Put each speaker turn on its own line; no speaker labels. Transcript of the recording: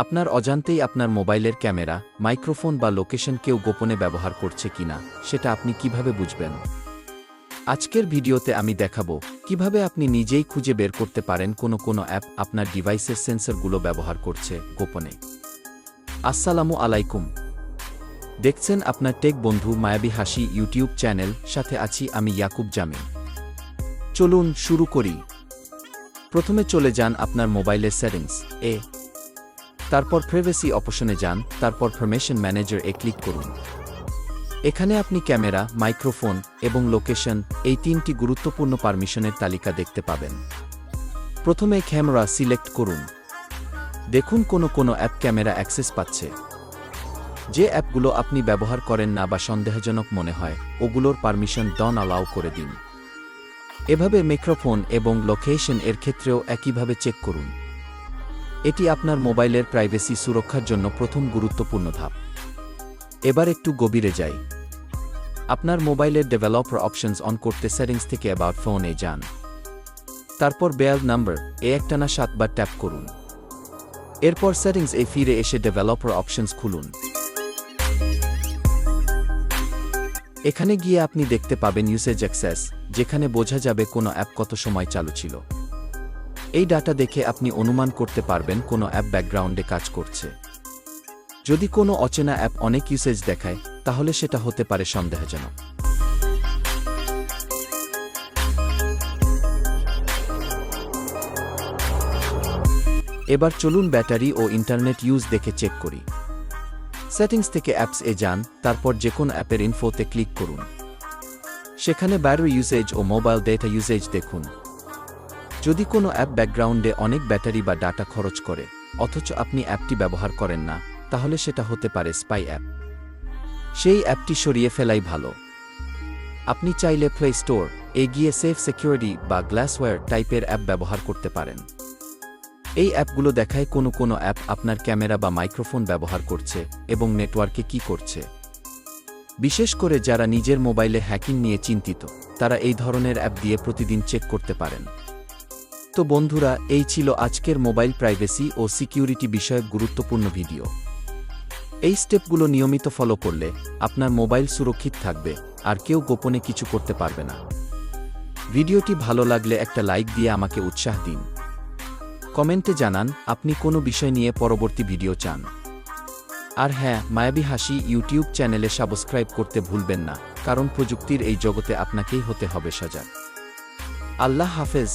আপনার অজান্তেই আপনার মোবাইলের ক্যামেরা, মাইক্রোফোন বা লোকেশন কেউ গোপনে ব্যবহার করছে কিনা সেটা আপনি কিভাবে বুঝবেন? আজকের ভিডিওতে আমি দেখাবো কিভাবে আপনি নিজেই খুঁজে বের করতে পারেন কোনো অ্যাপ আপনার ডিভাইসের সেন্সরগুলো ব্যবহার করছে গোপনে। আসসালামু আলাইকুম। দেখছেন আপনার টেক বন্ধু মায়াবী হাসি ইউটিউব চ্যানেল, সাথে আছি আমি ইয়াকুব জামিল। চলুন শুরু করি। প্রথমে চলে যান আপনার মোবাইলের সেটিংস এ, তারপর প্রাইভেসি অপশনে যান, তারপর পারমিশন ম্যানেজার এ ক্লিক করুন। এখানে আপনি ক্যামেরা, মাইক্রোফোন এবং লোকেশন এই তিনটি গুরুত্বপূর্ণ পারমিশনের তালিকা দেখতে পাবেন। প্রথমে ক্যামেরা সিলেক্ট করুন। দেখুন কোনো অ্যাপ ক্যামেরা অ্যাক্সেস পাচ্ছে। যে অ্যাপগুলো আপনি ব্যবহার করেন না বা সন্দেহজনক মনে হয় ওগুলোর পারমিশন ডন অ্যালাউ করে দিন। এভাবে মাইক্রোফোন এবং লোকেশন এর ক্ষেত্রেও একইভাবে চেক করুন। এটি আপনার মোবাইলের প্রাইভেসি সুরক্ষার জন্য প্রথম গুরুত্বপূর্ণ ধাপ। এবার একটু গভীরে যাই। আপনার মোবাইলের ডেভেলপার অপশনস অন করতে সেটিংস থেকে অ্যাবাউট ফোনে যান, তারপর বেল নাম্বার এ একটানা 7 বার ট্যাপ করুন। এরপর সেটিংস এ ফিরে এসে ডেভেলপার অপশনস খুলুন। এখানে গিয়ে আপনি দেখতে পাবেন ইউসেজ অ্যাক্সেস, যেখানে বোঝা যাবে কোনো অ্যাপ কত সময় চালু ছিল। এই ডাটা দেখে আপনি অনুমান করতে পারবেন কোনো অ্যাপ ব্যাকগ্রাউন্ডে কাজ করছে। যদি কোনো অচেনা অ্যাপ অনেক ইউসেজ দেখায় তাহলে সেটা হতে পারে সন্দেহজনক। এবার চলুন ব্যাটারি ও ইন্টারনেট ইউজ দেখে চেক করি। সেটিংস থেকে অ্যাপস এ যান, তারপর যেকোনো অ্যাপের ইনফোতে ক্লিক করুন। সেখানে ব্যাটারি ইউসেজ ও মোবাইল ডেটা ইউসেজ দেখুন। যদি কোনো অ্যাপ ব্যাকগ্রাউন্ডে অনেক ব্যাটারি বা ডাটা খরচ করে অথচ আপনি অ্যাপটি ব্যবহার করেন না, তাহলে সেটা হতে পারে স্পাই অ্যাপ। সেই অ্যাপটি সরিয়ে ফেলাই ভালো। আপনি চাইলে প্লে স্টোর এ গিয়ে সেফ সিকিউরিটি বা গ্লাসওয়্যার টাইপের অ্যাপ ব্যবহার করতে পারেন। এই অ্যাপগুলো দেখায় কোনো অ্যাপ আপনার ক্যামেরা বা মাইক্রোফোন ব্যবহার করছে এবং নেটওয়ার্কে কি করছে। বিশেষ করে যারা নিজের মোবাইলে হ্যাকিং নিয়ে চিন্তিত, তারা এই ধরনের অ্যাপ দিয়ে প্রতিদিন চেক করতে পারেন। তো বন্ধুরা, এই ছিল আজকের মোবাইল প্রাইভেসি ও সিকিউরিটি বিষয়ক গুরুত্বপূর্ণ ভিডিও। এই স্টেপগুলো নিয়মিত ফলো করলে আপনার মোবাইল সুরক্ষিত থাকবে আর কেউ গোপনে কিছু করতে পারবে না। ভিডিওটি ভালো লাগলে একটা লাইক দিয়ে আমাকে উৎসাহ দিন। কমেন্টে জানান আপনি কোনো বিষয় নিয়ে পরবর্তী ভিডিও চান। আর হ্যাঁ, মায়াবী হাসি ইউটিউব চ্যানেলে সাবস্ক্রাইব করতে ভুলবেন না, কারণ প্রযুক্তির এই জগতে আপনাকেই হতে হবে সজাগ। আল্লাহ হাফেজ।